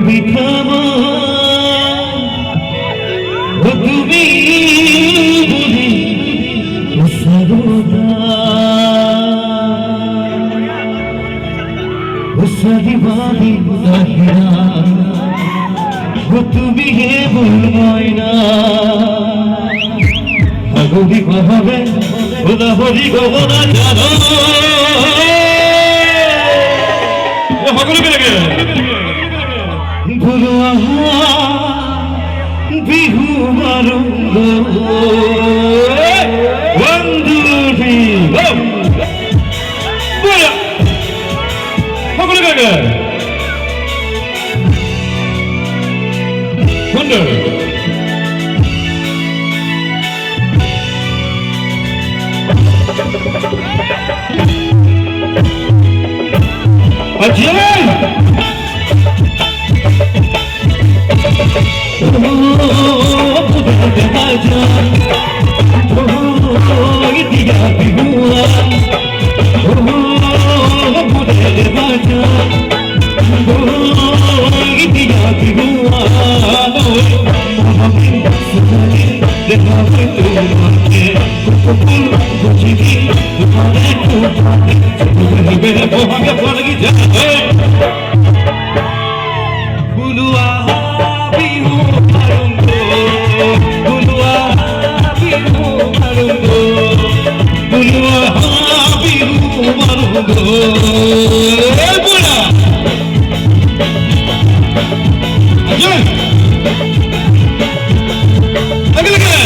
বিখামা তুমি বলি সরদা সদিবাদি আহিরা তুমি হে বলবাইনা আগবি কবে ওদা হরি গগনা জানো ভুলুয়া বিহু মারুঙ্গ বন্ধুটি সকলে গাগে সুন্দর Ajay! Oh, pudar raja, oh, diya bihua, oh, pudar raja, oh, diya bihua, mohammed sudari, dekha tumhe, kupul bujhi, tumhare kupal, tumhe mere bohage palgi jaye. Bulua bihu marungo, bulua bihu marungo, bulua bihu marungo. Bula, ayo, agak lagi.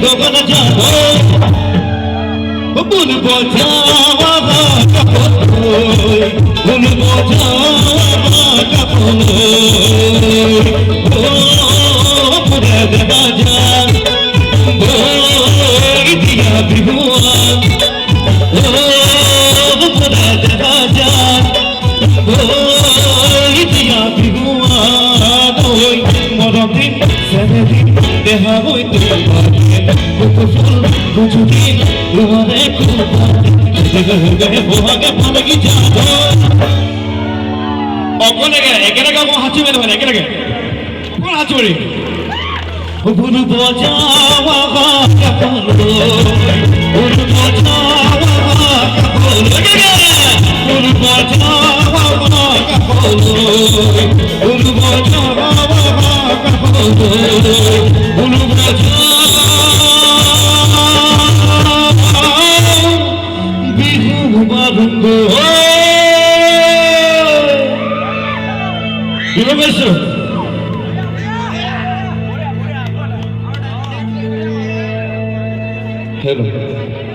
গগন জানো ভুল বোঝাওয়া কাপড় ভুল বোঝাওয়া কাপড় ও পুরে রাজা ও দিয়া বিহুয়া ও পুরে রাজা ও দিয়া বিহুয়া ওই মরদিন সেদিন দেহা হই তোমার কুকুল বুঝুকি তোমারে কুকুল জগহে বহাগে পালকি যাবো অকলেগে একেলগে মই হাঁচি মেলে মানে একেলগে কোন হাঁচি মাৰি ভুল বজাওয়া কাপল ভুল বজাওয়া কাপল ভুল বজাওয়া কাপল ভুল বজাওয়া কাপল ভুল বজাওয়া Barungo, hello.